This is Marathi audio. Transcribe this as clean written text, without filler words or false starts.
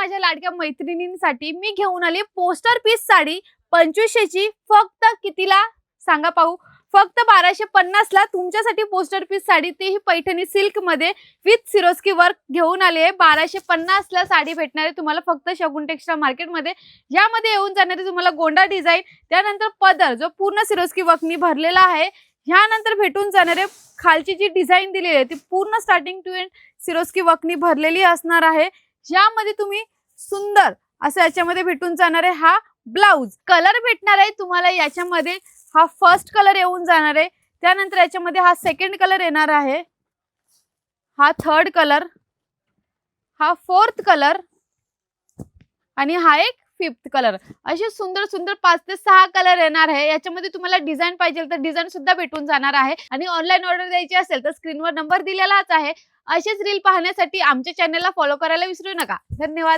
माझ्या लाडक्या मैत्रिणींसाठी मी घेऊन आली पोस्टर पीस साडी 2500 ची. फक्त कितीला सांगा पाहू? फक्त 1250 ला तुमच्यासाठी पोस्टर पीस साडी, तेही पैठणी सिल्क मध्ये विथ सिरोस्की वर्क घेऊन आली आहे. 1250 ला साडी भेटणार आहे तुम्हाला फक्त शगुन टेक्सटाईल मार्केट मध्ये. यामध्ये येऊन जाणारे तुम्हाला गोंडा डिझाईन, त्यानंतर पदर जो पूर्ण सिरोस्की वर्कनी भरलेला आहे. ह्यानंतर भेटून जाणारे खालची जी डिझाईन दिलेली आहे ती पूर्ण स्टार्टिंग टू एंड सिरोस्की वर्कनी भरलेली असणार आहे. यामध्ये तुम्ही सुंदर असं याच्यामध्ये भेटून जाणार आहे. हा ब्लाउज कलर भेटणार आहे तुम्हाला याच्यामध्ये. हा फर्स्ट कलर येऊन जाणार आहे, त्यानंतर याच्यामध्ये हा सेकंड कलर येणार आहे, हा थर्ड कलर, हा फोर्थ कलर आणि हा एक फिफ्थ कलर. असे सुंदर सुंदर 5 ते 6 कलर येणार आहे. याच्यामध्ये तुम्हाला डिझाईन पाहिजे तर डिझाईन सुद्धा भेटून जाणार आहे. आणि ऑनलाईन ऑर्डर द्यायची असेल तर स्क्रीनवर नंबर दिलेलाच आहे. असेच रील पाहण्यासाठी आमच्या चॅनलला फॉलो करायला विसरू नका. धन्यवाद.